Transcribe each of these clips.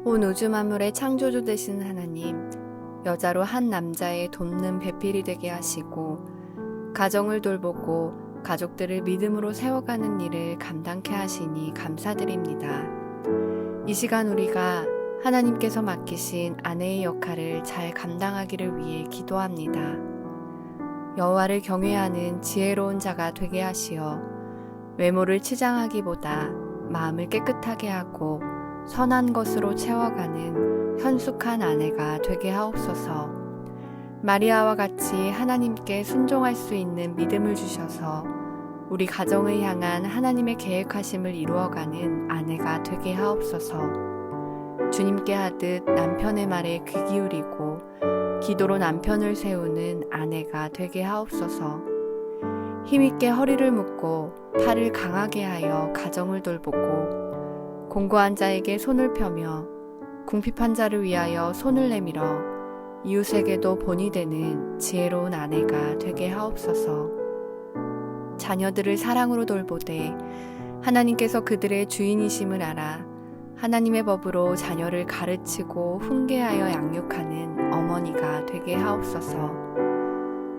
온 우주 만물의 창조주 되신 하나님, 여자로 한 남자의 돕는 배필이 되게 하시고 가정을 돌보고 가족들을 믿음으로 세워가는 일을 감당케 하시니 감사드립니다. 이 시간 우리가 하나님께서 맡기신 아내의 역할을 잘 감당하기를 위해 기도합니다. 여호와를 경외하는 지혜로운 자가 되게 하시어 외모를 치장하기보다 마음을 깨끗하게 하고 선한 것으로 채워가는 현숙한 아내가 되게 하옵소서. 마리아와 같이 하나님께 순종할 수 있는 믿음을 주셔서 우리 가정을 향한 하나님의 계획하심을 이루어가는 아내가 되게 하옵소서. 주님께 하듯 남편의 말에 귀 기울이고 기도로 남편을 세우는 아내가 되게 하옵소서. 힘있게 허리를 묶고 팔을 강하게 하여 가정을 돌보고 공고한 자에게 손을 펴며 궁핍한 자를 위하여 손을 내밀어 이웃에게도 본이 되는 지혜로운 아내가 되게 하옵소서. 자녀들을 사랑으로 돌보되 하나님께서 그들의 주인이심을 알아 하나님의 법으로 자녀를 가르치고 훈계하여 양육하는 어머니가 되게 하옵소서.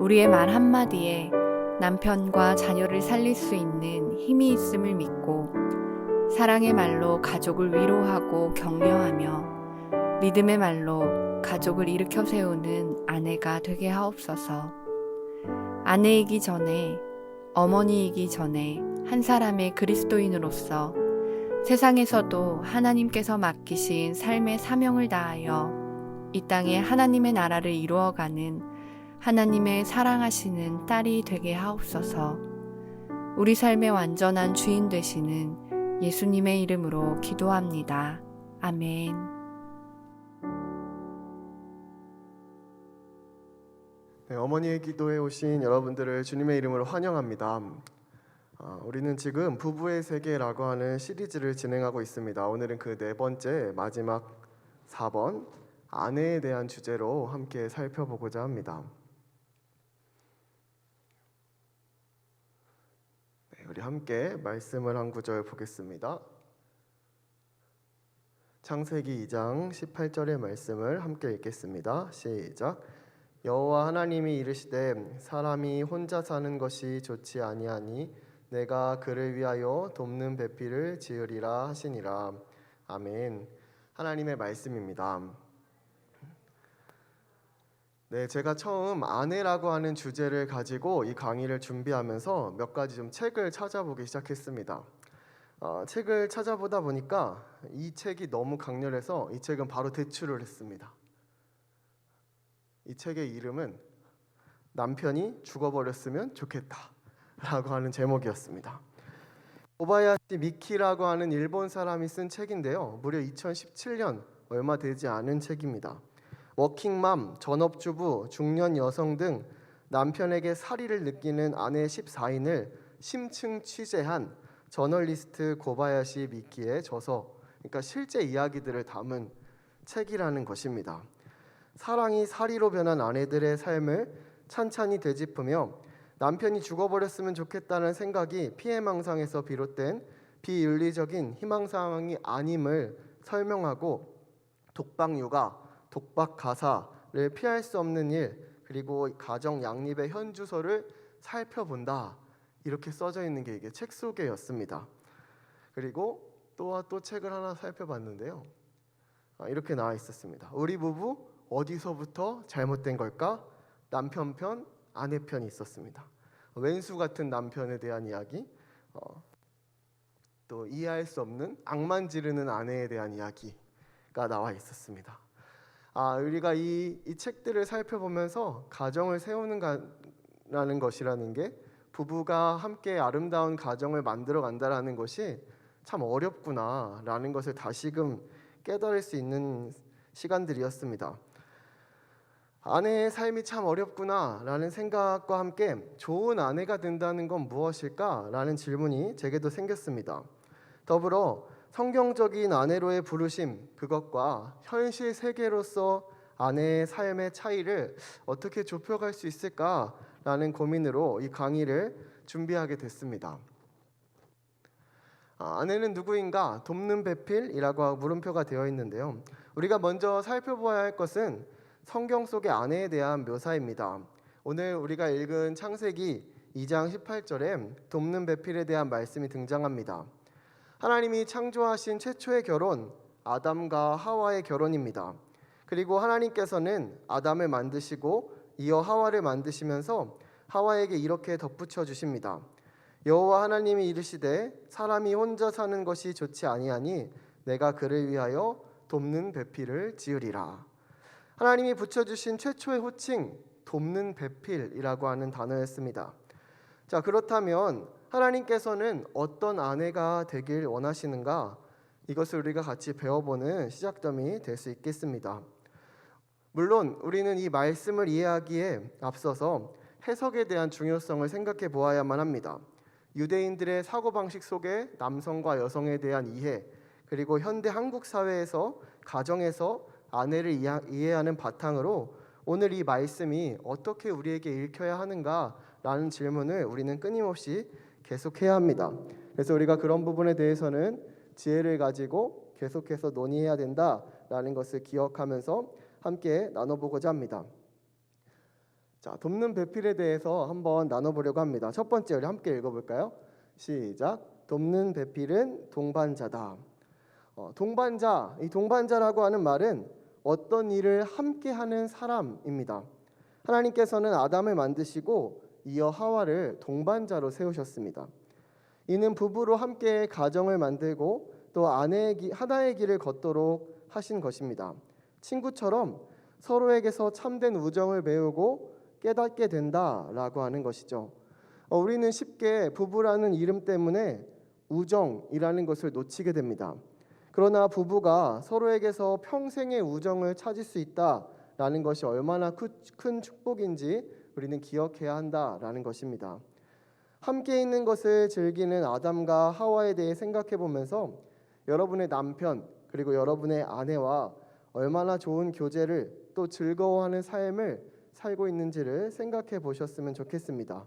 우리의 말 한마디에 남편과 자녀를 살릴 수 있는 힘이 있음을 믿고 사랑의 말로 가족을 위로하고 격려하며 믿음의 말로 가족을 일으켜 세우는 아내가 되게 하옵소서. 아내이기 전에, 어머니이기 전에 한 사람의 그리스도인으로서 세상에서도 하나님께서 맡기신 삶의 사명을 다하여 이 땅에 하나님의 나라를 이루어가는 하나님의 사랑하시는 딸이 되게 하옵소서. 우리 삶의 완전한 주인 되시는 예수님의 이름으로 기도합니다. 아멘. 네, 어머니의 기도에 오신 여러분들을 주님의 이름으로 환영합니다. 우리는 지금 부부의 세계라고 하는 시리즈를 진행하고 있습니다. 오늘은 그 네 번째 마지막 4번 아내에 대한 주제로 함께 살펴보고자 합니다. 네, 우리 함께 말씀을 한 구절 보겠습니다. 창세기 2장 18절의 말씀을 함께 읽겠습니다. 시작. 여호와 하나님이 이르시되 사람이 혼자 사는 것이 좋지 아니하니 내가 그를 위하여 돕는 배필을 지으리라 하시니라. 아멘. 하나님의 말씀입니다. 네, 제가 처음 아내라고 하는 주제를 가지고 이 강의를 준비하면서 몇 가지 좀 책을 찾아보기 시작했습니다. 책을 찾아보다 보니까 이 책이 너무 강렬해서 이 책은 바로 대출을 했습니다. 이 책의 이름은 남편이 죽어버렸으면 좋겠다 라고 하는 제목이었습니다. 고바야시 미키라고 하는 일본 사람이 쓴 책인데요, 무려 2017년 얼마 되지 않은 책입니다. 워킹맘, 전업주부, 중년 여성 등 남편에게 살이를 느끼는 아내 14인을 심층 취재한 저널리스트 고바야시 미키의 저서, 그러니까 실제 이야기들을 담은 책이라는 것입니다. 사랑이 살이로 변한 아내들의 삶을 찬찬히 되짚으며 남편이 죽어버렸으면 좋겠다는 생각이 피해망상에서 비롯된 비윤리적인 희망사항이 아님을 설명하고 독박육아, 독박가사를 피할 수 없는 일, 그리고 가정 양립의 현주소를 살펴본다, 이렇게 써져 있는 게 이게 책 소개였습니다. 그리고 또 책을 하나 살펴봤는데요, 이렇게 나와 있었습니다. 우리 부부 어디서부터 잘못된 걸까? 남편 편, 아내 편이 있었습니다. 왼수 같은 남편에 대한 이야기, 또 이해할 수 없는 악만 지르는 아내에 대한 이야기가 나와 있었습니다. 우리가 이 책들을 살펴보면서 가정을 세우는 것이라는 게, 부부가 함께 아름다운 가정을 만들어 간다라는 것이 참 어렵구나라는 것을 다시금 깨달을 수 있는 시간들이었습니다. 아내의 삶이 참 어렵구나라는 생각과 함께 좋은 아내가 된다는 건 무엇일까라는 질문이 제게도 생겼습니다. 더불어 성경적인 아내로의 부르심, 그것과 현실 세계로서 아내의 삶의 차이를 어떻게 좁혀갈 수 있을까라는 고민으로 이 강의를 준비하게 됐습니다. 아내는 누구인가? 돕는 배필이라고 물음표가 되어 있는데요. 우리가 먼저 살펴보아야 할 것은 성경 속의 아내에 대한 묘사입니다. 오늘 우리가 읽은 창세기 2장 18절에 돕는 배필에 대한 말씀이 등장합니다. 하나님이 창조하신 최초의 결혼, 아담과 하와의 결혼입니다. 그리고 하나님께서는 아담을 만드시고 이어 하와를 만드시면서 하와에게 이렇게 덧붙여 주십니다. 여호와 하나님이 이르시되 사람이 혼자 사는 것이 좋지 아니하니 내가 그를 위하여 돕는 배필을 지으리라. 하나님이 붙여주신 최초의 호칭 돕는 배필이라고 하는 단어였습니다. 자, 그렇다면 하나님께서는 어떤 아내가 되길 원하시는가? 이것을 우리가 같이 배워보는 시작점이 될 수 있겠습니다. 물론 우리는 이 말씀을 이해하기에 앞서서 해석에 대한 중요성을 생각해 보아야만 합니다. 유대인들의 사고방식 속에 남성과 여성에 대한 이해, 그리고 현대 한국 사회에서 가정에서 아내를 이해하는 바탕으로 오늘 이 말씀이 어떻게 우리에게 읽혀야 하는가라는 질문을 우리는 끊임없이 계속해야 합니다. 그래서 우리가 그런 부분에 대해서는 지혜를 가지고 계속해서 논의해야 된다라는 것을 기억하면서 함께 나눠보고자 합니다. 자, 돕는 배필에 대해서 한번 나눠보려고 합니다. 첫 번째 우리 함께 읽어볼까요? 시작. 돕는 배필은 동반자다. 동반자, 이 동반자라고 하는 말은 어떤 일을 함께하는 사람입니다. 하나님께서는 아담을 만드시고 이어 하와를 동반자로 세우셨습니다. 이는 부부로 함께 가정을 만들고 또 하나의 길을 걷도록 하신 것입니다. 친구처럼 서로에게서 참된 우정을 배우고 깨닫게 된다라고 하는 것이죠. 우리는 쉽게 부부라는 이름 때문에 우정이라는 것을 놓치게 됩니다. 그러나 부부가 서로에게서 평생의 우정을 찾을 수 있다라는 것이 얼마나 큰 축복인지 우리는 기억해야 한다라는 것입니다. 함께 있는 것을 즐기는 아담과 하와에 대해 생각해 보면서 여러분의 남편 그리고 여러분의 아내와 얼마나 좋은 교제를 또 즐거워하는 삶을 살고 있는지를 생각해 보셨으면 좋겠습니다.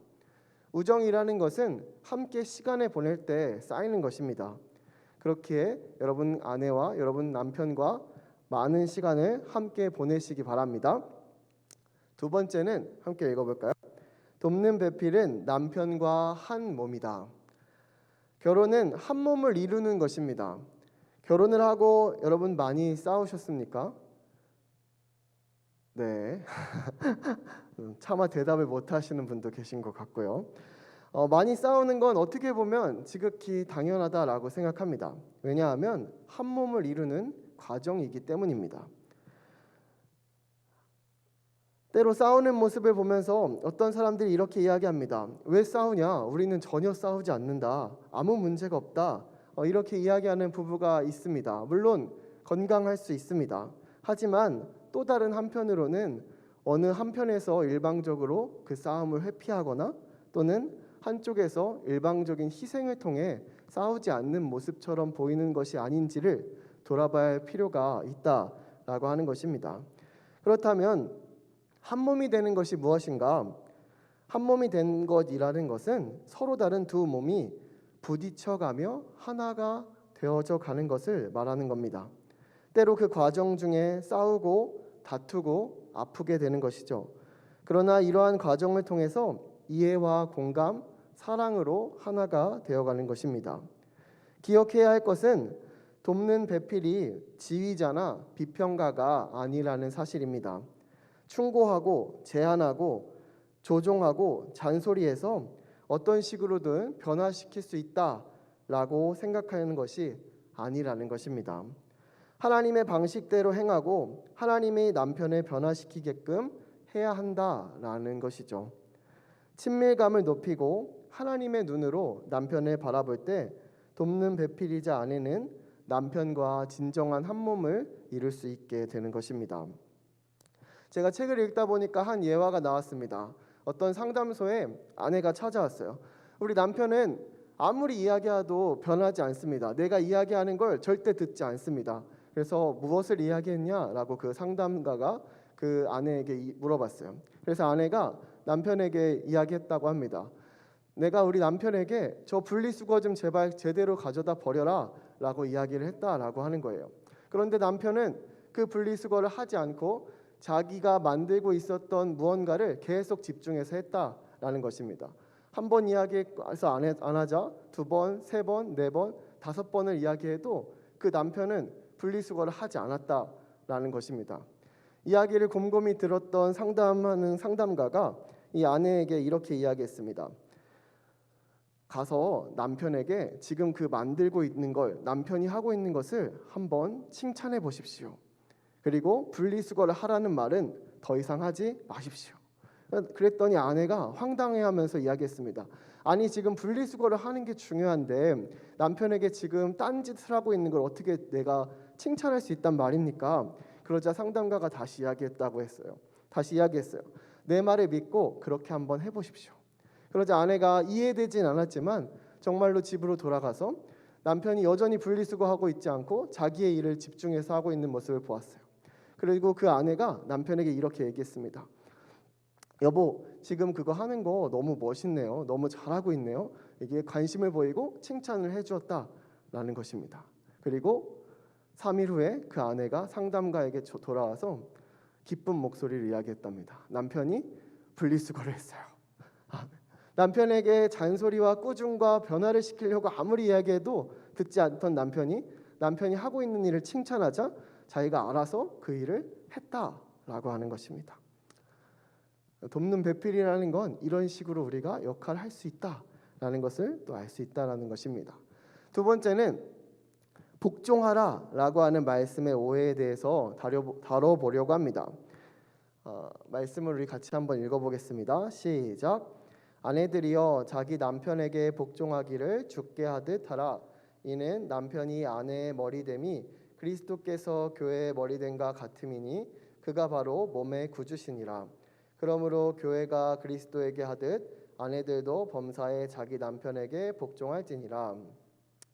우정이라는 것은 함께 시간을 보낼 때 쌓이는 것입니다. 그렇게 여러분 아내와 여러분 남편과 많은 시간을 함께 보내시기 바랍니다. 두 번째는 함께 읽어볼까요? 돕는 배필은 남편과 한 몸이다. 결혼은 한 몸을 이루는 것입니다. 결혼을 하고 여러분 많이 싸우셨습니까? 네. 차마 대답을 못 하시는 분도 계신 것 같고요. 많이 싸우는 건 어떻게 보면 지극히 당연하다라고 생각합니다. 왜냐하면 한 몸을 이루는 과정이기 때문입니다. 때로 싸우는 모습을 보면서 어떤 사람들이 이렇게 이야기합니다. 왜 싸우냐? 우리는 전혀 싸우지 않는다. 아무 문제가 없다. 이렇게 이야기하는 부부가 있습니다. 물론 건강할 수 있습니다. 하지만 또 다른 한편으로는 어느 한편에서 일방적으로 그 싸움을 회피하거나 또는 한쪽에서 일방적인 희생을 통해 싸우지 않는 모습처럼 보이는 것이 아닌지를 돌아봐야 할 필요가 있다라고 하는 것입니다. 그렇다면 한 몸이 되는 것이 무엇인가? 한 몸이 된 것이라는 것은 서로 다른 두 몸이 부딪혀가며 하나가 되어져 가는 것을 말하는 겁니다. 때로 그 과정 중에 싸우고 다투고 아프게 되는 것이죠. 그러나 이러한 과정을 통해서 이해와 공감, 사랑으로 하나가 되어가는 것입니다. 기억해야 할 것은 돕는 배필이 지휘자나 비평가가 아니라는 사실입니다. 충고하고 제안하고 조종하고 잔소리해서 어떤 식으로든 변화시킬 수 있다라고 생각하는 것이 아니라는 것입니다. 하나님의 방식대로 행하고 하나님의 남편을 변화시키게끔 해야 한다라는 것이죠. 친밀감을 높이고 하나님의 눈으로 남편을 바라볼 때 돕는 배필이자 아내는 남편과 진정한 한 몸을 이룰 수 있게 되는 것입니다. 제가 책을 읽다 보니까 한 예화가 나왔습니다. 어떤 상담소에 아내가 찾아왔어요. 우리 남편은 아무리 이야기해도 변하지 않습니다. 내가 이야기하는 걸 절대 듣지 않습니다. 그래서 무엇을 이야기했냐라고 그 상담가가 그 아내에게 물어봤어요. 그래서 아내가 남편에게 이야기했다고 합니다. 내가 우리 남편에게 저 분리수거 좀 제발 제대로 가져다 버려라 라고 이야기를 했다라고 하는 거예요. 그런데 남편은 그 분리수거를 하지 않고 자기가 만들고 있었던 무언가를 계속 집중해서 했다라는 것입니다. 한 번 이야기해서 안 하자 2번, 3번, 4번, 5번을 이야기해도 그 남편은 분리수거를 하지 않았다라는 것입니다. 이야기를 곰곰이 들었던 상담하는 상담가가 이 아내에게 이렇게 이야기했습니다. 가서 남편에게 지금 그 만들고 있는 걸, 남편이 하고 있는 것을 한번 칭찬해 보십시오. 그리고 분리수거를 하라는 말은 더 이상 하지 마십시오. 그랬더니 아내가 황당해하면서 이야기했습니다. 아니 지금 분리수거를 하는 게 중요한데 남편에게 지금 딴짓을 하고 있는 걸 어떻게 내가 칭찬할 수 있단 말입니까? 그러자 상담가가 다시 이야기했어요. 내 말을 믿고 그렇게 한번 해보십시오. 그러자 아내가 이해되진 않았지만 정말로 집으로 돌아가서 남편이 여전히 분리수거하고 있지 않고 자기의 일을 집중해서 하고 있는 모습을 보았어요. 그리고 그 아내가 남편에게 이렇게 얘기했습니다. 여보, 지금 그거 하는 거 너무 멋있네요. 너무 잘하고 있네요. 이게 관심을 보이고 칭찬을 해주었다라는 것입니다. 그리고 3일 후에 그 아내가 상담가에게 돌아와서 기쁜 목소리를 이야기했답니다. 남편이 분리수거를 했어요. 남편에게 잔소리와 꾸중과 변화를 시키려고 아무리 이야기해도 듣지 않던 남편이 하고 있는 일을 칭찬하자 자기가 알아서 그 일을 했다라고 하는 것입니다. 돕는 배필이라는 건 이런 식으로 우리가 역할을 할 수 있다라는 것을 또 알 수 있다라는 것입니다. 두 번째는 복종하라라고 하는 말씀의 오해에 대해서 다뤄보려고 합니다. 말씀을 우리 같이 한번 읽어보겠습니다. 시작. 아내들이여 자기 남편에게 복종하기를 주께 하듯 하라. 이는 남편이 아내의 머리됨이 그리스도께서 교회의 머리됨과 같음이니 그가 바로 몸의 구주시니라. 그러므로 교회가 그리스도에게 하듯 아내들도 범사에 자기 남편에게 복종할지니라.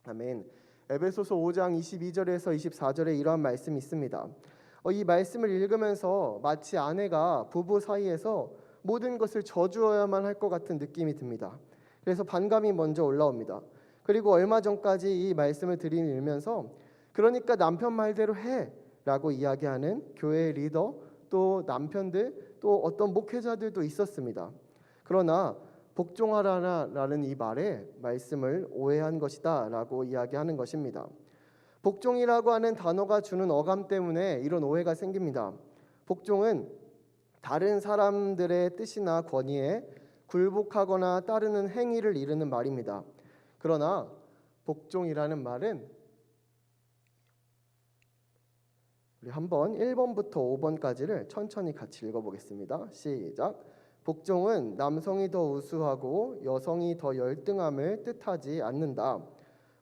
아멘. 에베소서 5장 22절에서 24절에 이러한 말씀이 있습니다. 이 말씀을 읽으면서 마치 아내가 부부 사이에서 모든 것을 저주어야만 할 것 같은 느낌이 듭니다. 그래서 반감이 먼저 올라옵니다. 그리고 얼마 전까지 이 말씀을 들으면서 그러니까 남편 말대로 해라고 이야기하는 교회의 리더 또 남편들 또 어떤 목회자들도 있었습니다. 그러나 복종하라라는 이 말에 말씀을 오해한 것이다라고 이야기하는 것입니다. 복종이라고 하는 단어가 주는 어감 때문에 이런 오해가 생깁니다. 복종은 다른 사람들의 뜻이나 권위에 굴복하거나 따르는 행위를 이르는 말입니다. 그러나 복종이라는 말은 우리 한번 1번부터 5번까지를 천천히 같이 읽어보겠습니다. 시작. 복종은 남성이 더 우수하고 여성이 더 열등함을 뜻하지 않는다.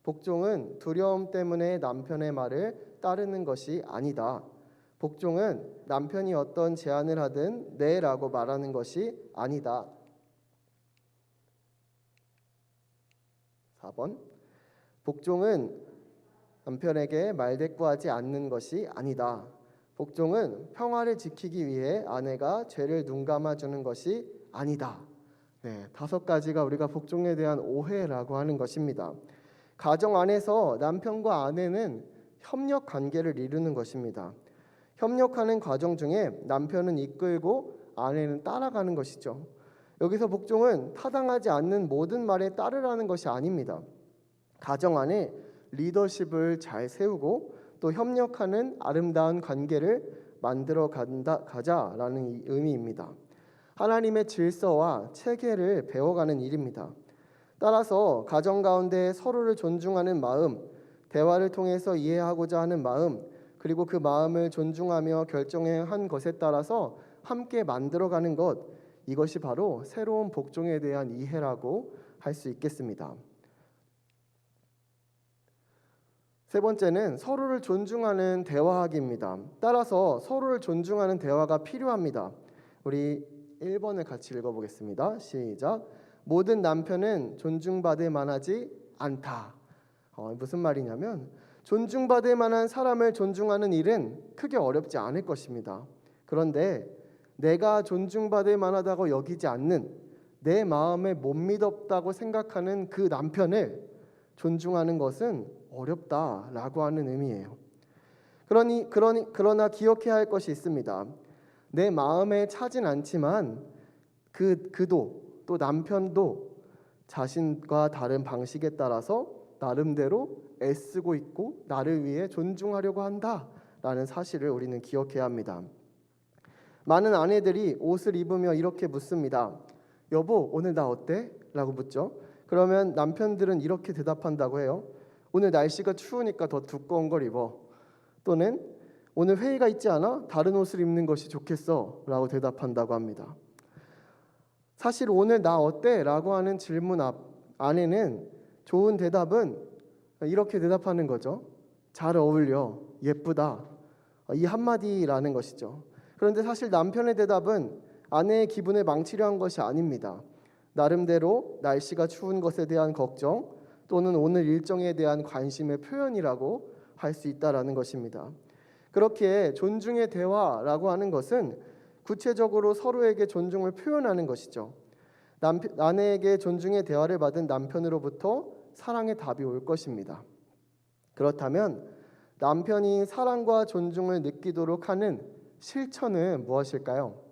복종은 두려움 때문에 남편의 말을 따르는 것이 아니다. 복종은 남편이 어떤 제안을 하든 네라고 말하는 것이 아니다. 4번. 복종은 남편에게 말대꾸하지 않는 것이 아니다. 복종은 평화를 지키기 위해 아내가 죄를 눈감아주는 것이 아니다. 5가지가 우리가 복종에 대한 오해라고 하는 것입니다. 가정 안에서 남편과 아내는 협력 관계를 이루는 것입니다. 협력하는 과정 중에 남편은 이끌고 아내는 따라가는 것이죠. 여기서 복종은 타당하지 않는 모든 말에 따르라는 것이 아닙니다. 가정 안에 리더십을 잘 세우고 또 협력하는 아름다운 관계를 만들어 가자라는 의미입니다. 하나님의 질서와 체계를 배워가는 일입니다. 따라서 가정 가운데 서로를 존중하는 마음, 대화를 통해서 이해하고자 하는 마음, 그리고 그 마음을 존중하며 결정한 것에 따라서 함께 만들어가는 것, 이것이 바로 새로운 복종에 대한 이해라고 할 수 있겠습니다. 세 번째는 서로를 존중하는 대화하기입니다. 따라서 서로를 존중하는 대화가 필요합니다. 우리 1번을 같이 읽어보겠습니다. 시작. 모든 남편은 존중받을 만하지 않다. 무슨 말이냐면 존중받을 만한 사람을 존중하는 일은 크게 어렵지 않을 것입니다. 그런데 내가 존중받을 만하다고 여기지 않는 내 마음에 못 믿었다고 생각하는 그 남편을 존중하는 것은 어렵다라고 하는 의미예요. 그러나 기억해야 할 것이 있습니다. 내 마음에 차진 않지만 그도 또 남편도 자신과 다른 방식에 따라서 나름대로 애쓰고 있고 나를 위해 존중하려고 한다라는 사실을 우리는 기억해야 합니다. 많은 아내들이 옷을 입으며 이렇게 묻습니다. 여보, 오늘 나 어때? 라고 묻죠. 그러면 남편들은 이렇게 대답한다고 해요. 오늘 날씨가 추우니까 더 두꺼운 걸 입어. 또는 오늘 회의가 있지 않아? 다른 옷을 입는 것이 좋겠어 라고 대답한다고 합니다. 사실 오늘 나 어때? 라고 하는 질문 안에는 좋은 대답은 이렇게 대답하는 거죠. 잘 어울려, 예쁘다, 이 한마디라는 것이죠. 그런데 사실 남편의 대답은 아내의 기분을 망치려 한 것이 아닙니다. 나름대로 날씨가 추운 것에 대한 걱정 또는 오늘 일정에 대한 관심의 표현이라고 할 수 있다라는 것입니다. 그렇게 존중의 대화라고 하는 것은 구체적으로 서로에게 존중을 표현하는 것이죠. 아내에게 존중의 대화를 받은 남편으로부터 사랑의 답이 올 것입니다. 그렇다면 남편이 사랑과 존중을 느끼도록 하는 실천은 무엇일까요?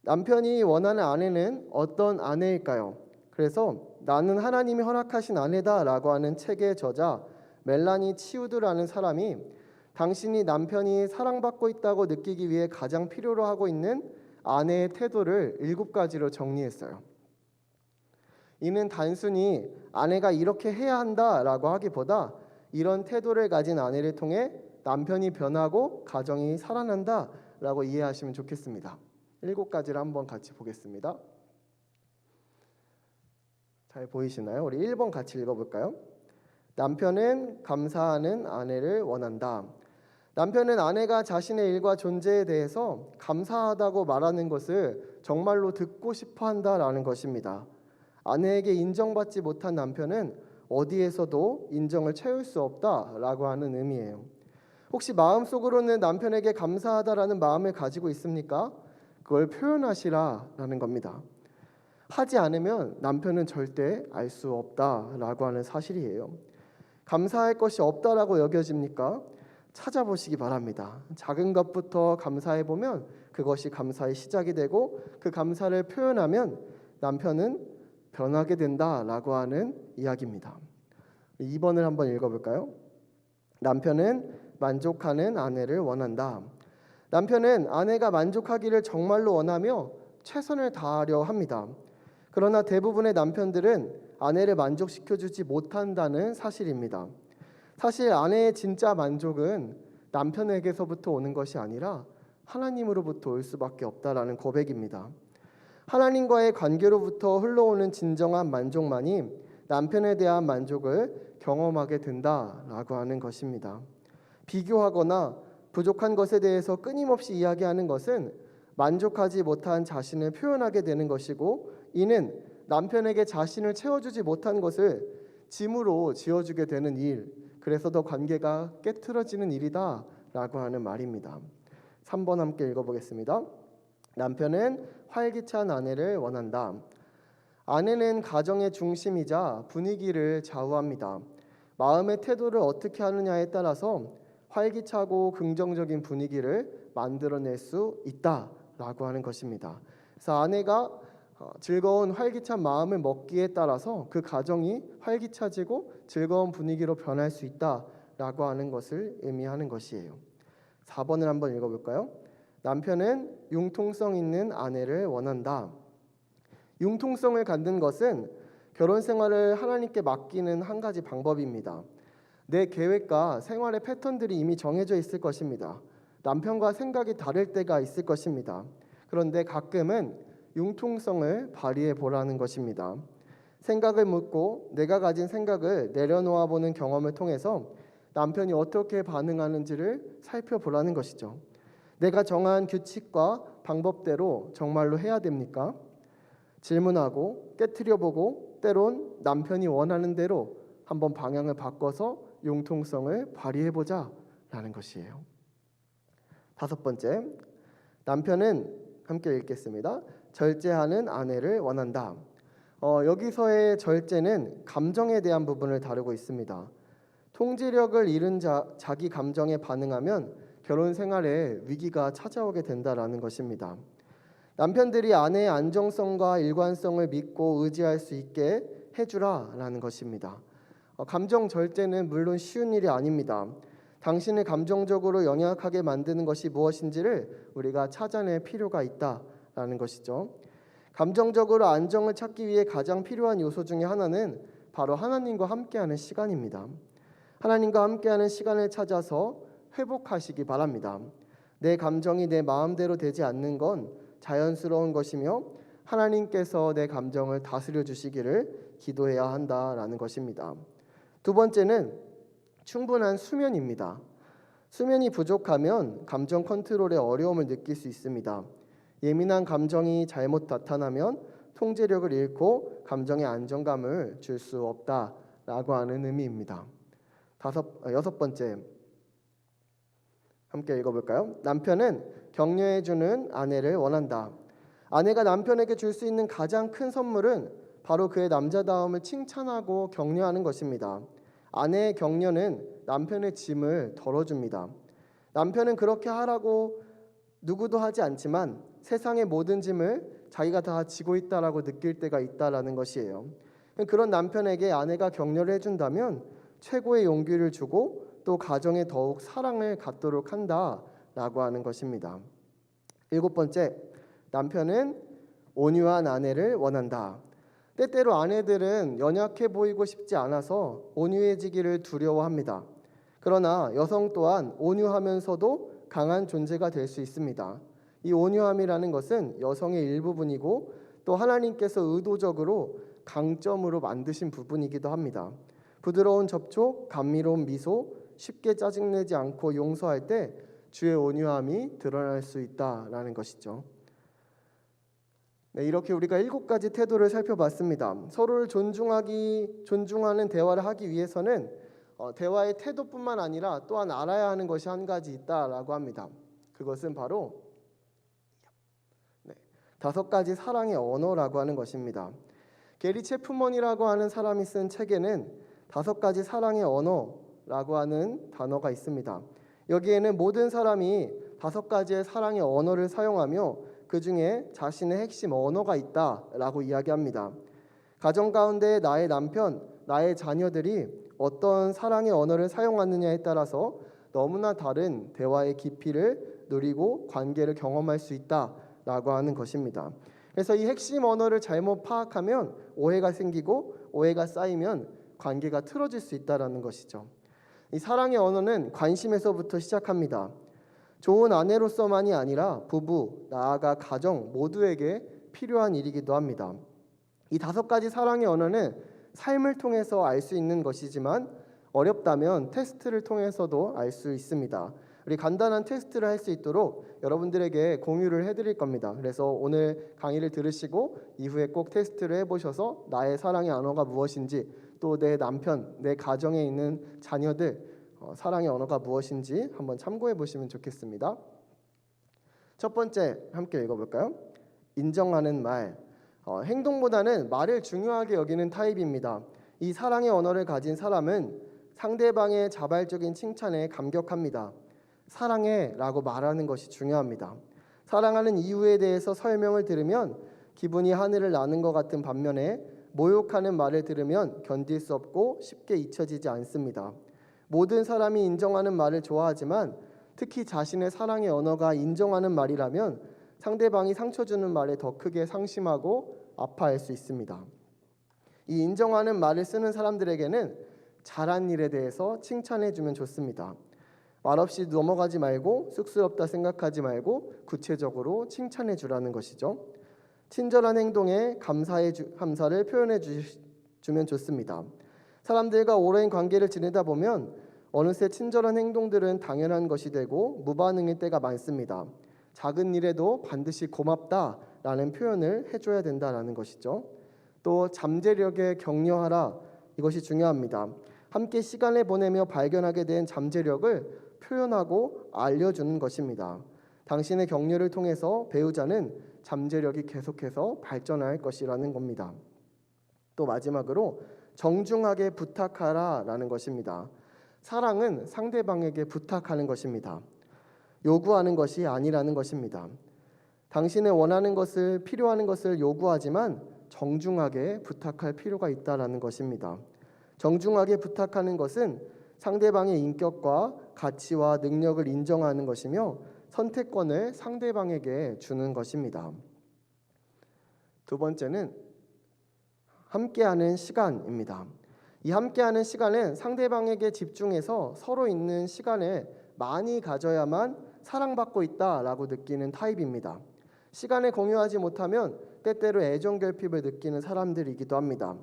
남편이 원하는 아내는 어떤 아내일까요? 그래서 나는 하나님이 허락하신 아내다라고 하는 책의 저자 멜라니 치우드라는 사람이 당신이 남편이 사랑받고 있다고 느끼기 위해 가장 필요로 하고 있는 아내의 태도를 7가지로 정리했어요. 이는 단순히 아내가 이렇게 해야 한다라고 하기보다 이런 태도를 가진 아내를 통해 남편이 변하고 가정이 살아난다라고 이해하시면 좋겠습니다. 7가지를 한번 같이 보겠습니다. 잘 보이시나요? 우리 1번 같이 읽어볼까요? 남편은 감사하는 아내를 원한다. 남편은 아내가 자신의 일과 존재에 대해서 감사하다고 말하는 것을 정말로 듣고 싶어 한다라는 것입니다. 아내에게 인정받지 못한 남편은 어디에서도 인정을 채울 수 없다라고 하는 의미예요. 혹시 마음속으로는 남편에게 감사하다라는 마음을 가지고 있습니까? 그걸 표현하시라라는 겁니다. 하지 않으면 남편은 절대 알 수 없다라고 하는 사실이에요. 감사할 것이 없다라고 여겨집니까? 찾아보시기 바랍니다. 작은 것부터 감사해 보면 그것이 감사의 시작이 되고 그 감사를 표현하면 남편은 변하게 된다라고 하는 이야기입니다. 2번을 한번 읽어볼까요? 남편은 만족하는 아내를 원한다. 남편은 아내가 만족하기를 정말로 원하며 최선을 다하려 합니다. 그러나 대부분의 남편들은 아내를 만족시켜주지 못한다는 사실입니다. 사실 아내의 진짜 만족은 남편에게서부터 오는 것이 아니라 하나님으로부터 올 수밖에 없다라는 고백입니다. 하나님과의 관계로부터 흘러오는 진정한 만족만이 남편에 대한 만족을 경험하게 된다라고 하는 것입니다. 비교하거나 부족한 것에 대해서 끊임없이 이야기하는 것은 만족하지 못한 자신을 표현하게 되는 것이고, 이는 남편에게 자신을 채워주지 못한 것을 짐으로 지어주게 되는 일, 그래서 더 관계가 깨트러지는 일이다 라고 하는 말입니다. 3번 함께 읽어보겠습니다. 남편은 활기찬 아내를 원한다. 아내는 가정의 중심이자 분위기를 좌우합니다. 마음의 태도를 어떻게 하느냐에 따라서 활기차고 긍정적인 분위기를 만들어낼 수 있다라고 하는 것입니다. 그래서 아내가 즐거운 활기찬 마음을 먹기에 따라서 그 가정이 활기차지고 즐거운 분위기로 변할 수 있다라고 하는 것을 의미하는 것이에요. 4번을 한번 읽어볼까요? 남편은 융통성 있는 아내를 원한다. 융통성을 갖는 것은 결혼 생활을 하나님께 맡기는 한 가지 방법입니다. 내 계획과 생활의 패턴들이 이미 정해져 있을 것입니다. 남편과 생각이 다를 때가 있을 것입니다. 그런데 가끔은 융통성을 발휘해 보라는 것입니다. 생각을 묻고 내가 가진 생각을 내려놓아 보는 경험을 통해서 남편이 어떻게 반응하는지를 살펴보라는 것이죠. 내가 정한 규칙과 방법대로 정말로 해야 됩니까? 질문하고 깨트려보고 때론 남편이 원하는 대로 한번 방향을 바꿔서 융통성을 발휘해보자 라는 것이에요. 5번째, 남편은 함께 읽겠습니다. 절제하는 아내를 원한다. 여기서의 절제는 감정에 대한 부분을 다루고 있습니다. 통제력을 잃은 자기 감정에 반응하면 결혼 생활에 위기가 찾아오게 된다라는 것입니다. 남편들이 아내의 안정성과 일관성을 믿고 의지할 수 있게 해주라라는 것입니다. 감정 절제는 물론 쉬운 일이 아닙니다. 당신을 감정적으로 연약하게 만드는 것이 무엇인지를 우리가 찾아낼 필요가 있다라는 것이죠. 감정적으로 안정을 찾기 위해 가장 필요한 요소 중에 하나는 바로 하나님과 함께하는 시간입니다. 하나님과 함께하는 시간을 찾아서 회복하시기 바랍니다. 내 감정이 내 마음대로 되지 않는 건 자연스러운 것이며 하나님께서 내 감정을 다스려 주시기를 기도해야 한다라는 것입니다. 두 번째는 충분한 수면입니다. 수면이 부족하면 감정 컨트롤에 어려움을 느낄 수 있습니다. 예민한 감정이 잘못 나타나면 통제력을 잃고 감정의 안정감을 줄 수 없다라고 하는 의미입니다. 여섯 번째, 함께 읽어볼까요? 남편은 격려해주는 아내를 원한다. 아내가 남편에게 줄 수 있는 가장 큰 선물은 바로 그의 남자다움을 칭찬하고 격려하는 것입니다. 아내의 격려는 남편의 짐을 덜어줍니다. 남편은 그렇게 하라고 누구도 하지 않지만 세상의 모든 짐을 자기가 다 지고 있다라고 느낄 때가 있다라는 것이에요. 그런 남편에게 아내가 격려를 해준다면 최고의 용기를 주고 또 가정에 더욱 사랑을 갖도록 한다라고 하는 것입니다. 일곱 번째, 남편은 온유한 아내를 원한다. 때때로 아내들은 연약해 보이고 싶지 않아서 온유해지기를 두려워합니다. 그러나 여성 또한 온유하면서도 강한 존재가 될 수 있습니다. 이 온유함이라는 것은 여성의 일부분이고 또 하나님께서 의도적으로 강점으로 만드신 부분이기도 합니다. 부드러운 접촉, 감미로운 미소, 쉽게 짜증내지 않고 용서할 때 주의 온유함이 드러날 수 있다라는 것이죠. 네, 이렇게 우리가 7가지 태도를 살펴봤습니다. 서로를 존중하는 대화를 하기 위해서는 대화의 태도뿐만 아니라 또한 알아야 하는 것이 한 가지 있다라고 합니다. 그것은 바로 5가지 사랑의 언어라고 하는 것입니다. 게리 체프먼이라고 하는 사람이 쓴 책에는 5가지 사랑의 언어라고 하는 단어가 있습니다. 여기에는 모든 사람이 5가지의 사랑의 언어를 사용하며 그 중에 자신의 핵심 언어가 있다라고 이야기합니다. 가정 가운데 나의 남편, 나의 자녀들이 어떤 사랑의 언어를 사용하느냐에 따라서 너무나 다른 대화의 깊이를 누리고 관계를 경험할 수 있다라고 하는 것입니다. 그래서 이 핵심 언어를 잘못 파악하면 오해가 생기고 오해가 쌓이면 관계가 틀어질 수 있다라는 것이죠. 이 사랑의 언어는 관심에서부터 시작합니다. 좋은 아내로서만이 아니라 부부, 나아가 가정 모두에게 필요한 일이기도 합니다. 이 5가지 사랑의 언어는 삶을 통해서 알 수 있는 것이지만 어렵다면 테스트를 통해서도 알 수 있습니다. 우리 간단한 테스트를 할 수 있도록 여러분들에게 공유를 해드릴 겁니다. 그래서 오늘 강의를 들으시고 이후에 꼭 테스트를 해보셔서 나의 사랑의 언어가 무엇인지 또 내 남편, 내 가정에 있는 자녀들 사랑의 언어가 무엇인지 한번 참고해 보시면 좋겠습니다. 첫 번째 함께 읽어볼까요? 인정하는 말. 행동보다는 말을 중요하게 여기는 타입입니다. 이 사랑의 언어를 가진 사람은 상대방의 자발적인 칭찬에 감격합니다. 사랑해 라고 말하는 것이 중요합니다. 사랑하는 이유에 대해서 설명을 들으면 기분이 하늘을 나는 것 같은 반면에 모욕하는 말을 들으면 견딜 수 없고 쉽게 잊혀지지 않습니다. 모든 사람이 인정하는 말을 좋아하지만 특히 자신의 사랑의 언어가 인정하는 말이라면 상대방이 상처 주는 말에 더 크게 상심하고 아파할 수 있습니다. 이 인정하는 말을 쓰는 사람들에게는 잘한 일에 대해서 칭찬해 주면 좋습니다. 말없이 넘어가지 말고 쑥스럽다 생각하지 말고 구체적으로 칭찬해 주라는 것이죠. 친절한 행동에 감사를 표현해 주면 좋습니다. 사람들과 오랜 관계를 지내다 보면 어느새 친절한 행동들은 당연한 것이 되고 무반응일 때가 많습니다. 작은 일에도 반드시 고맙다라는 표현을 해줘야 된다라는 것이죠. 또 잠재력에 격려하라, 이것이 중요합니다. 함께 시간을 보내며 발견하게 된 잠재력을 표현하고 알려주는 것입니다. 당신의 격려를 통해서 배우자는 잠재력이 계속해서 발전할 것이라는 겁니다. 또 마지막으로 정중하게 부탁하라라는 것입니다. 사랑은 상대방에게 부탁하는 것입니다. 요구하는 것이 아니라는 것입니다. 당신의 원하는 것을, 필요하는 것을 요구하지만 정중하게 부탁할 필요가 있다라는 것입니다. 정중하게 부탁하는 것은 상대방의 인격과 가치와 능력을 인정하는 것이며 선택권을 상대방에게 주는 것입니다. 두 번째는 함께하는 시간입니다. 이 함께하는 시간은 상대방에게 집중해서 서로 있는 시간을 많이 가져야만 사랑받고 있다라고 느끼는 타입입니다. 시간을 공유하지 못하면 때때로 애정 결핍을 느끼는 사람들이기도 합니다.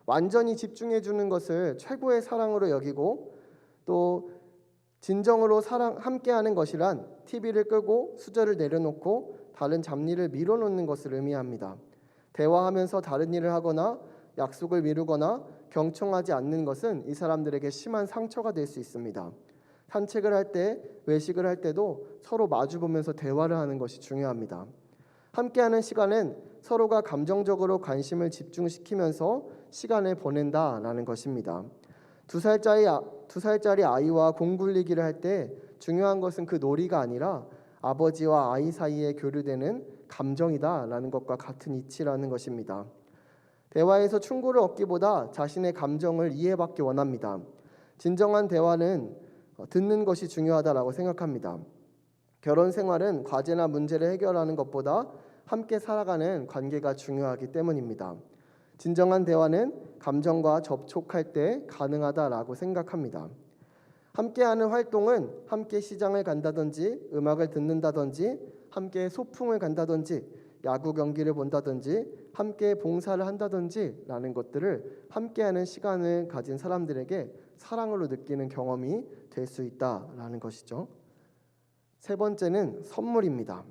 완전히 집중해 주는 것을 최고의 사랑으로 여기고 또 진정으로 함께하는 것이란 TV를 끄고 수저를 내려놓고 다른 잡일을 밀어놓는 것을 의미합니다. 대화하면서 다른 일을 하거나 약속을 미루거나 경청하지 않는 것은 이 사람들에게 심한 상처가 될 수 있습니다. 산책을 할 때, 외식을 할 때도 서로 마주보면서 대화를 하는 것이 중요합니다. 함께하는 시간은 서로가 감정적으로 관심을 집중시키면서 시간을 보낸다라는 것입니다. 2살짜리 아이와 공 굴리기를 할 때 중요한 것은 그 놀이가 아니라 아버지와 아이 사이에 교류되는 감정이다라는 것과 같은 이치라는 것입니다. 대화에서 충고를 얻기보다 자신의 감정을 이해받기 원합니다. 진정한 대화는 듣는 것이 중요하다라고 생각합니다. 결혼 생활은 과제나 문제를 해결하는 것보다 함께 살아가는 관계가 중요하기 때문입니다. 진정한 대화는 감정과 접촉할 때 가능하다라고 생각합니다. 함께하는 활동은 함께 시장을 간다든지 음악을 듣는다든지 함께 소풍을 간다든지 야구 경기를 본다든지 함께 봉사를 한다든지 라는 것들을 함께하는 시간을 가진 사람들에게 사랑으로 느끼는 경험이 될 수 있다라는 것이죠. 세 번째는 선물입니다.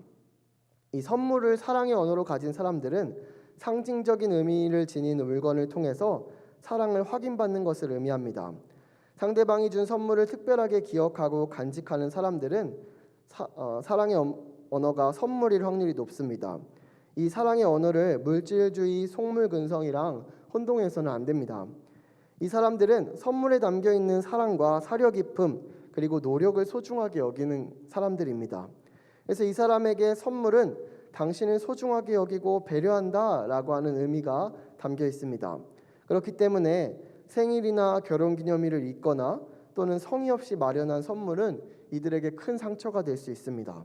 이 선물을 사랑의 언어로 가진 사람들은 상징적인 의미를 지닌 물건을 통해서 사랑을 확인받는 것을 의미합니다. 상대방이 준 선물을 특별하게 기억하고 간직하는 사람들은 사랑의 언어가 선물일 확률이 높습니다. 이 사랑의 언어를 물질주의 속물근성이랑 혼동해서는 안 됩니다. 이 사람들은 선물에 담겨있는 사랑과 사려 깊음 그리고 노력을 소중하게 여기는 사람들입니다. 그래서 이 사람에게 선물은 당신을 소중하게 여기고 배려한다라고 하는 의미가 담겨 있습니다. 그렇기 때문에 생일이나 결혼기념일을 잊거나 또는 성의 없이 마련한 선물은 이들에게 큰 상처가 될 수 있습니다.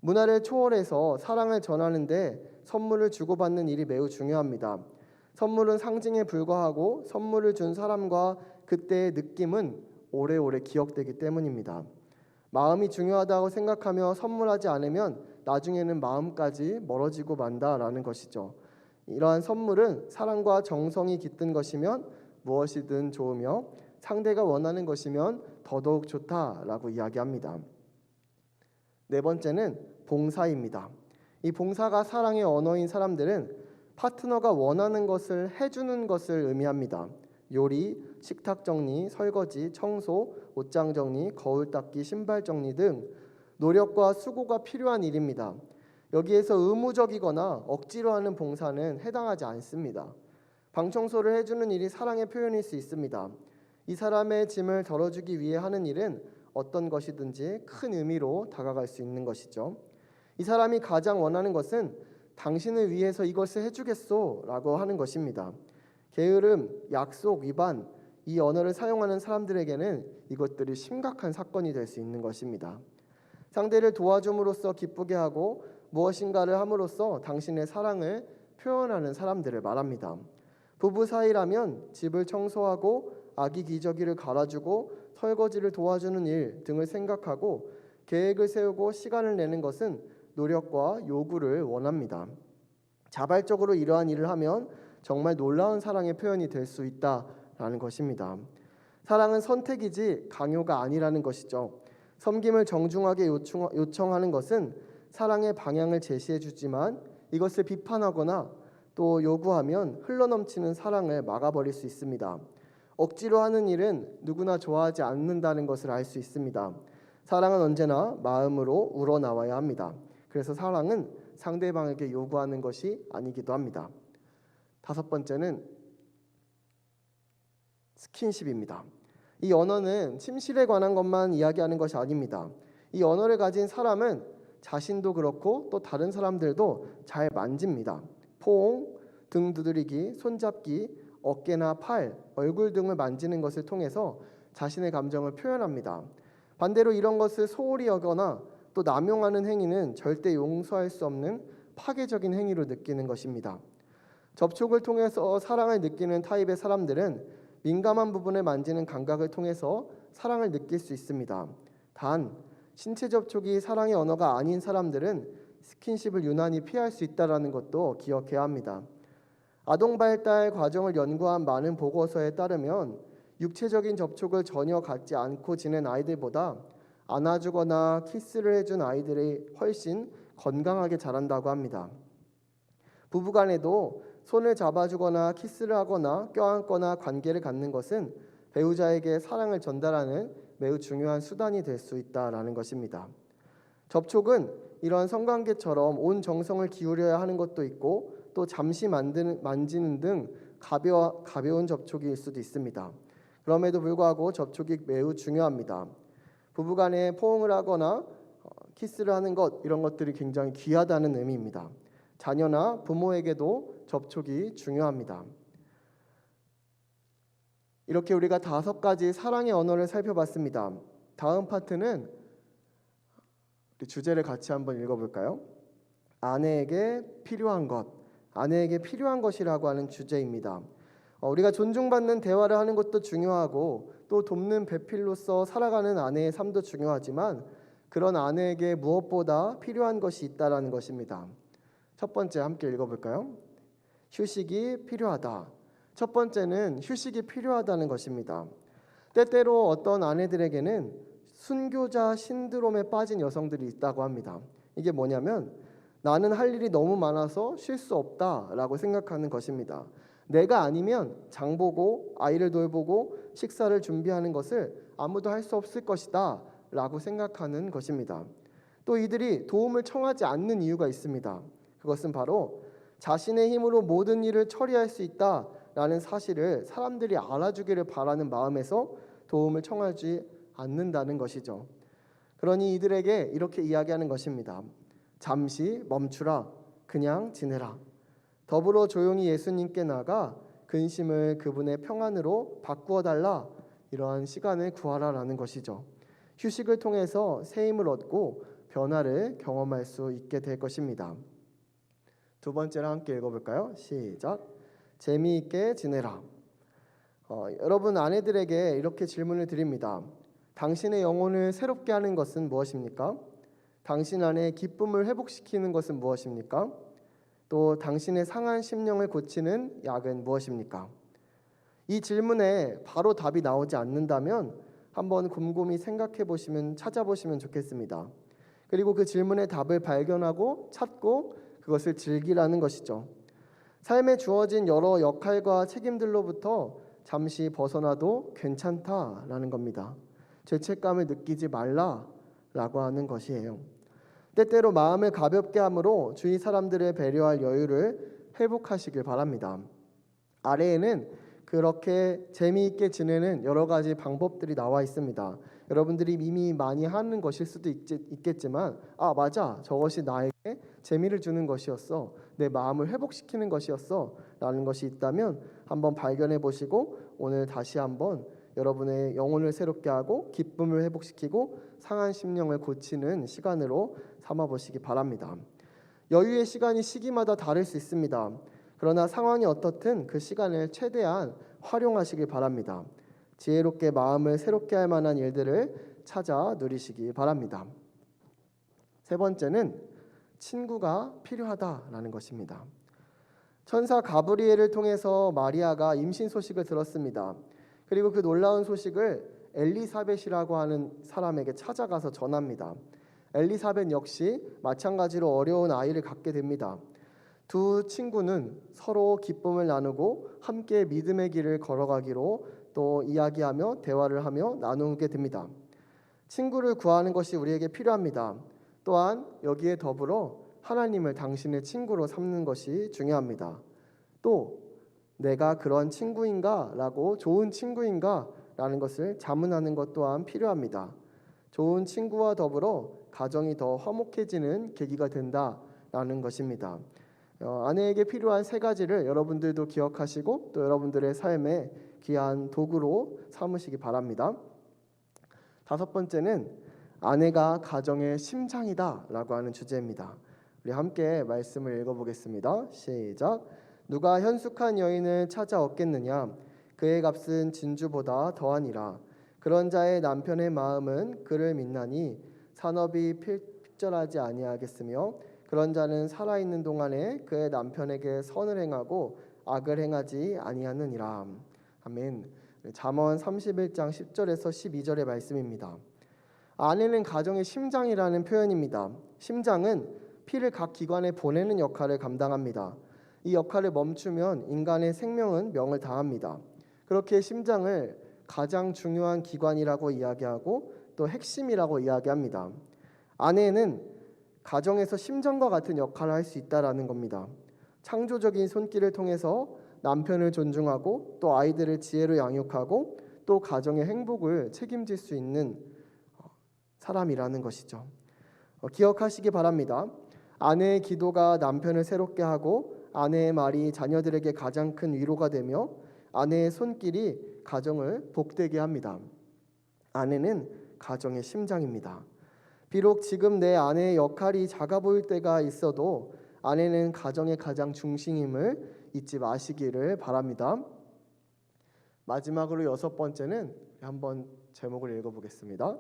문화를 초월해서 사랑을 전하는데 선물을 주고받는 일이 매우 중요합니다. 선물은 상징에 불과하고 선물을 준 사람과 그때의 느낌은 오래오래 기억되기 때문입니다. 마음이 중요하다고 생각하며 선물하지 않으면 나중에는 마음까지 멀어지고 만다라는 것이죠. 이러한 선물은 사랑과 정성이 깃든 것이면 무엇이든 좋으며 상대가 원하는 것이면 더더욱 좋다라고 이야기합니다. 네 번째는 봉사입니다. 이 봉사가 사랑의 언어인 사람들은 파트너가 원하는 것을 해주는 것을 의미합니다. 요리, 식탁 정리, 설거지, 청소, 옷장 정리, 거울 닦기, 신발 정리 등 노력과 수고가 필요한 일입니다. 여기에서 의무적이거나 억지로 하는 봉사는 해당하지 않습니다. 방 청소를 해주는 일이 사랑의 표현일 수 있습니다. 이 사람의 짐을 덜어주기 위해 하는 일은 어떤 것이든지 큰 의미로 다가갈 수 있는 것이죠. 이 사람이 가장 원하는 것은 당신을 위해서 이것을 해주겠소 라고 하는 것입니다. 게으름, 약속 위반, 이 언어를 사용하는 사람들에게는 이것들이 심각한 사건이 될 수 있는 것입니다. 상대를 도와줌으로써 기쁘게 하고 무엇인가를 함으로써 당신의 사랑을 표현하는 사람들을 말합니다. 부부 사이라면 집을 청소하고 아기 기저귀를 갈아주고 설거지를 도와주는 일 등을 생각하고 계획을 세우고 시간을 내는 것은 노력과 요구를 원합니다. 자발적으로 이러한 일을 하면 정말 놀라운 사랑의 표현이 될 수 있다라는 것입니다. 사랑은 선택이지 강요가 아니라는 것이죠. 섬김을 정중하게 요청하는 것은 사랑의 방향을 제시해 주지만 이것을 비판하거나 또 요구하면 흘러넘치는 사랑을 막아버릴 수 있습니다. 억지로 하는 일은 누구나 좋아하지 않는다는 것을 알 수 있습니다. 사랑은 언제나 마음으로 우러나와야 합니다. 그래서 사랑은 상대방에게 요구하는 것이 아니기도 합니다. 다섯 번째는 스킨십입니다. 이 언어는 침실에 관한 것만 이야기하는 것이 아닙니다. 이 언어를 가진 사람은 자신도 그렇고 또 다른 사람들도 잘 만집니다. 포옹, 등 두드리기, 손잡기, 어깨나 팔, 얼굴 등을 만지는 것을 통해서 자신의 감정을 표현합니다. 반대로 이런 것을 소홀히 여거나 또 남용하는 행위는 절대 용서할 수 없는 파괴적인 행위로 느끼는 것입니다. 접촉을 통해서 사랑을 느끼는 타입의 사람들은 민감한 부분을 만지는 감각을 통해서 사랑을 느낄 수 있습니다. 단, 신체 접촉이 사랑의 언어가 아닌 사람들은 스킨십을 유난히 피할 수 있다는 것도 기억해야 합니다. 아동 발달 과정을 연구한 많은 보고서에 따르면 육체적인 접촉을 전혀 갖지 않고 지낸 아이들보다 안아주거나 키스를 해준 아이들이 훨씬 건강하게 자란다고 합니다. 부부간에도 손을 잡아주거나 키스를 하거나 껴안거나 관계를 갖는 것은 배우자에게 사랑을 전달하는 매우 중요한 수단이 될 수 있다는 것입니다. 접촉은 이런 성관계처럼 온 정성을 기울여야 하는 것도 있고 또 잠시 만지는 등 가벼운 접촉일 수도 있습니다. 그럼에도 불구하고 접촉이 매우 중요합니다. 부부간에 포옹을 하거나 키스를 하는 것, 이런 것들이 굉장히 귀하다는 의미입니다. 자녀나 부모에게도 접촉이 중요합니다. 이렇게 우리가 5가지 사랑의 언어를 살펴봤습니다. 다음 파트는 우리 주제를 같이 한번 읽어볼까요? 아내에게 필요한 것, 아내에게 필요한 것이라고 하는 주제입니다. 우리가 존중받는 대화를 하는 것도 중요하고 또 돕는 배필로서 살아가는 아내의 삶도 중요하지만 그런 아내에게 무엇보다 필요한 것이 있다는 것입니다. 첫 번째 함께 읽어볼까요? 휴식이 필요하다. 첫 번째는 휴식이 필요하다는 것입니다. 때때로 어떤 아내들에게는 순교자 신드롬에 빠진 여성들이 있다고 합니다. 이게 뭐냐면 나는 할 일이 너무 많아서 쉴 수 없다라고 생각하는 것입니다. 내가 아니면 장 보고 아이를 돌보고 식사를 준비하는 것을 아무도 할 수 없을 것이다 라고 생각하는 것입니다. 또 이들이 도움을 청하지 않는 이유가 있습니다. 그것은 바로 자신의 힘으로 모든 일을 처리할 수 있다라는 사실을 사람들이 알아주기를 바라는 마음에서 도움을 청하지 않는다는 것이죠. 그러니 이들에게 이렇게 이야기하는 것입니다. 잠시 멈추라. 그냥 지내라. 더불어 조용히 예수님께 나가 근심을 그분의 평안으로 바꾸어 달라. 이러한 시간을 구하라라는 것이죠. 휴식을 통해서 새 힘을 얻고 변화를 경험할 수 있게 될 것입니다. 두 번째로 함께 읽어볼까요? 시작. 재미있게 지내라. 여러분 아내들에게 이렇게 질문을 드립니다. 당신의 영혼을 새롭게 하는 것은 무엇입니까? 당신 안에 기쁨을 회복시키는 것은 무엇입니까? 또 당신의 상한 심령을 고치는 약은 무엇입니까? 이 질문에 바로 답이 나오지 않는다면 한번 곰곰이 생각해 보시면 찾아보시면 좋겠습니다. 그리고 그 질문의 답을 발견하고 찾고 그것을 즐기라는 것이죠. 삶에 주어진 여러 역할과 책임들로부터 잠시 벗어나도 괜찮다라는 겁니다. 죄책감을 느끼지 말라라고 하는 것이에요. 때때로 마음을 가볍게 함으로 주위 사람들을 배려할 여유를 회복하시길 바랍니다. 아래에는 그렇게 재미있게 지내는 여러 가지 방법들이 나와 있습니다. 여러분들이 이미 많이 하는 것일 수도 있겠지만 맞아, 저것이 나에게 재미를 주는 것이었어, 내 마음을 회복시키는 것이었어 라는 것이 있다면 한번 발견해 보시고 오늘 다시 한번 여러분의 영혼을 새롭게 하고 기쁨을 회복시키고 상한 심령을 고치는 시간으로 삼아보시기 바랍니다. 여유의 시간이 시기마다 다를 수 있습니다. 그러나 상황이 어떻든 그 시간을 최대한 활용하시길 바랍니다. 지혜롭게 마음을 새롭게 할 만한 일들을 찾아 누리시기 바랍니다. 세 번째는 친구가 필요하다라는 것입니다. 천사 가브리엘을 통해서 마리아가 임신 소식을 들었습니다. 그리고 그 놀라운 소식을 엘리사벳이라고 하는 사람에게 찾아가서 전합니다. 엘리사벳 역시 마찬가지로 어려운 아이를 갖게 됩니다. 두 친구는 서로 기쁨을 나누고 함께 믿음의 길을 걸어가기로 또 이야기하며 대화를 하며 나누게 됩니다. 친구를 구하는 것이 우리에게 필요합니다. 또한 여기에 더불어 하나님을 당신의 친구로 삼는 것이 중요합니다. 또 내가 그런 친구인가 라고 좋은 친구인가 라는 것을 자문하는 것 또한 필요합니다. 좋은 친구와 더불어 가정이 더 화목해지는 계기가 된다라는 것입니다. 아내에게 필요한 세 가지를 여러분들도 기억하시고 또 여러분들의 삶에 귀한 도구로 삼으시기 바랍니다. 다섯 번째는 아내가 가정의 심장이다라고 하는 주제입니다. 우리 함께 말씀을 읽어보겠습니다. 시작. 누가 현숙한 여인을 찾아 얻겠느냐? 그의 값은 진주보다 더하니라. 그런 자의 남편의 마음은 그를 믿나니 산업이 필절하지 아니하겠으며 그런 자는 살아있는 동안에 그의 남편에게 선을 행하고 악을 행하지 아니하느니라. 아멘. 잠언 31장 10절에서 12절의 말씀입니다. 아내는 가정의 심장이라는 표현입니다. 심장은 피를 각 기관에 보내는 역할을 감당합니다. 이 역할을 멈추면 인간의 생명은 명을 다합니다. 그렇게 심장을 가장 중요한 기관이라고 이야기하고 또 핵심이라고 이야기합니다. 아내는 가정에서 심장과 같은 역할을 할 수 있다라는 겁니다. 창조적인 손길을 통해서 남편을 존중하고 또 아이들을 지혜로 양육하고 또 가정의 행복을 책임질 수 있는 사람이라는 것이죠. 기억하시기 바랍니다. 아내의 기도가 남편을 새롭게 하고 아내의 말이 자녀들에게 가장 큰 위로가 되며 아내의 손길이 가정을 복되게 합니다. 아내는 가정의 심장입니다. 비록 지금 내 아내의 역할이 작아 보일 때가 있어도 아내는 가정의 가장 중심임을 잊지 마시기를 바랍니다. 마지막으로 여섯 번째는 한번 제목을 읽어보겠습니다.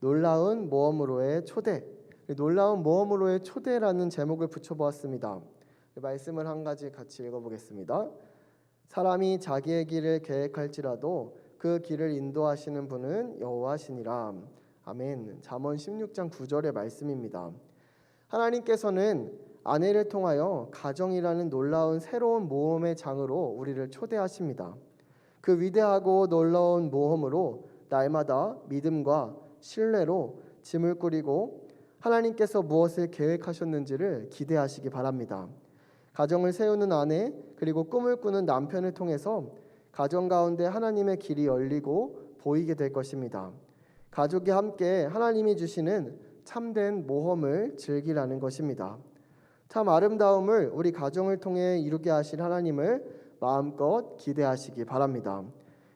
놀라운 모험으로의 초대. 놀라운 모험으로의 초대라는 제목을 붙여보았습니다. 말씀을 한 가지 같이 읽어보겠습니다. 사람이 자기의 길을 계획할지라도 그 길을 인도하시는 분은 여호와시니라. 아멘. 잠언 16장 9절의 말씀입니다. 하나님께서는 아내를 통하여 가정이라는 놀라운 새로운 모험의 장으로 우리를 초대하십니다. 그 위대하고 놀라운 모험으로 날마다 믿음과 신뢰로 짐을 꾸리고 하나님께서 무엇을 계획하셨는지를 기대하시기 바랍니다. 가정을 세우는 아내 그리고 꿈을 꾸는 남편을 통해서 가정 가운데 하나님의 길이 열리고 보이게 될 것입니다. 가족이 함께 하나님이 주시는 참된 모험을 즐기라는 것입니다. 참 아름다움을 우리 가정을 통해 이루게 하실 하나님을 마음껏 기대하시기 바랍니다.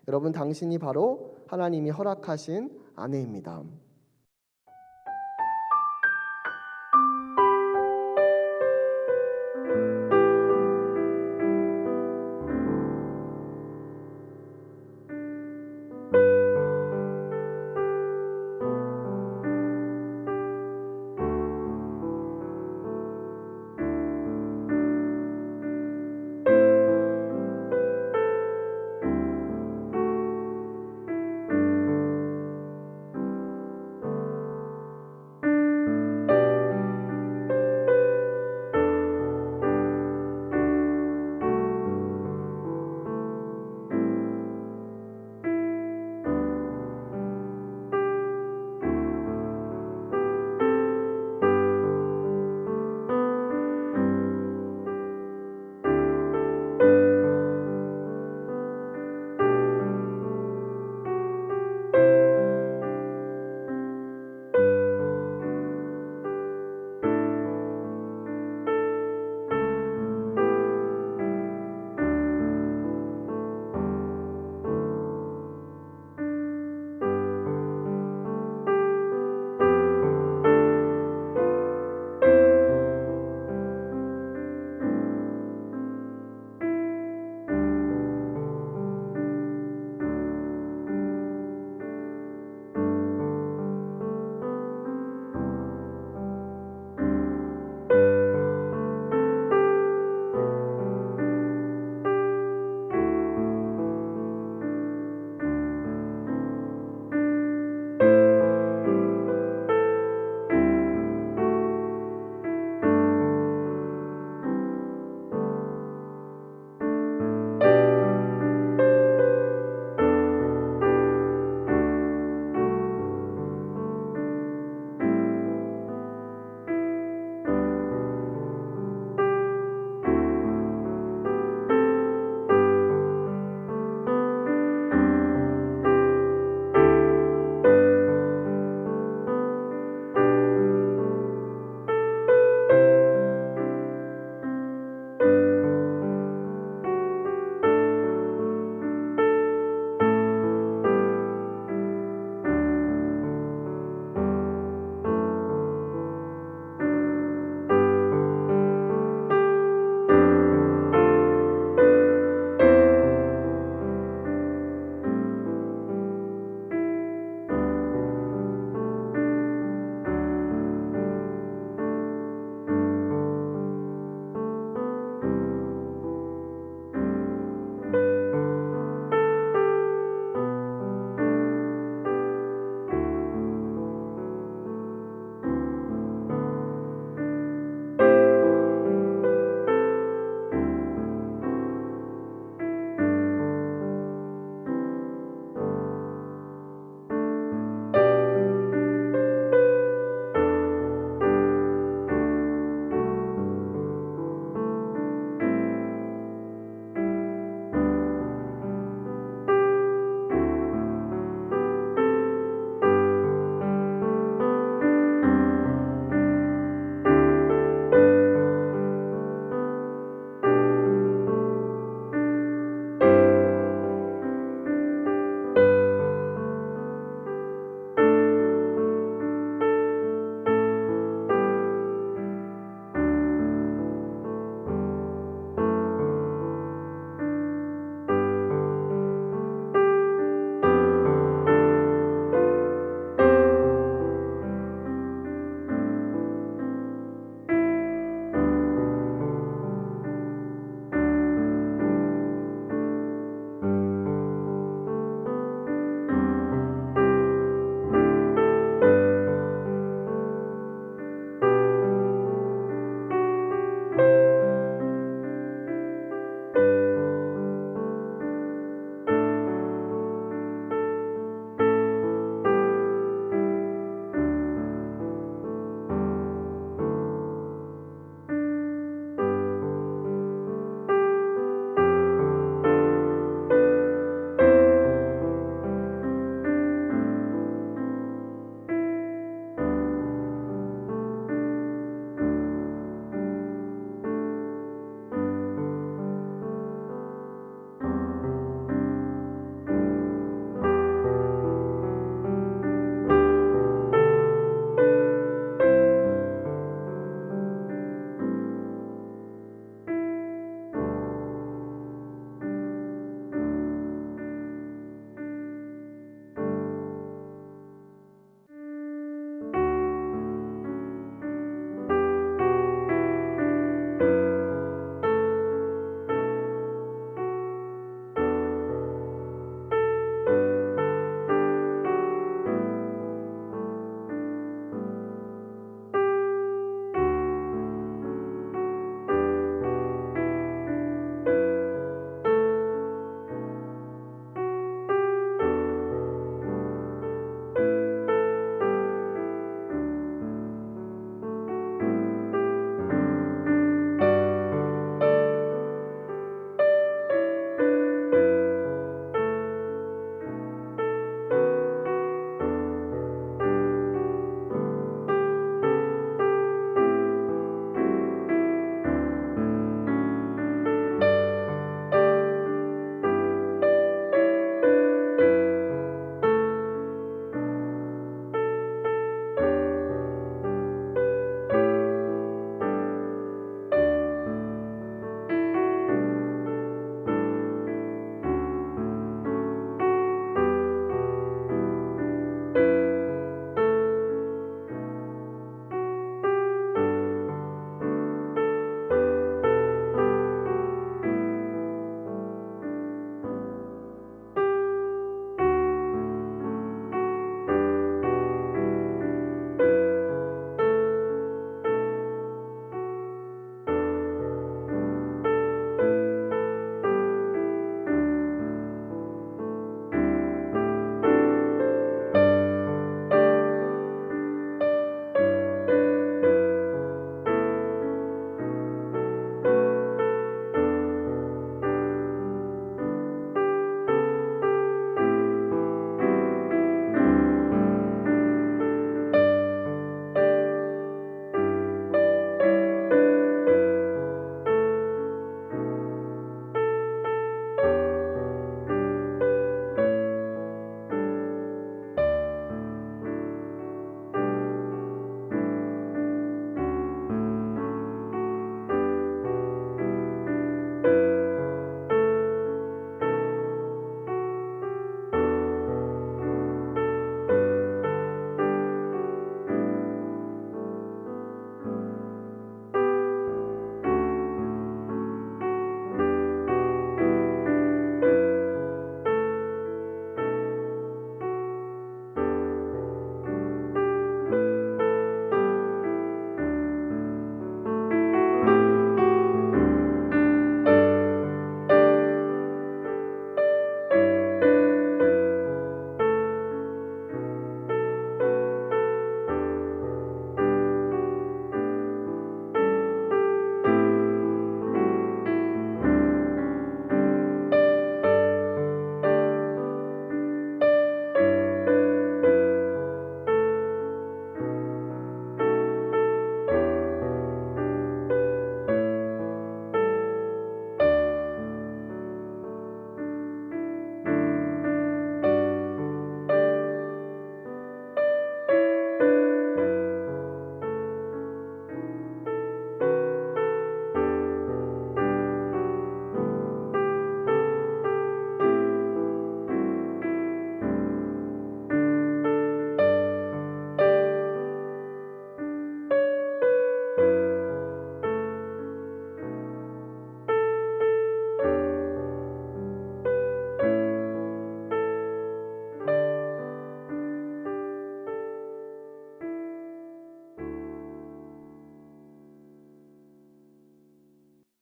여러분, 당신이 바로 하나님이 허락하신 아내입니다.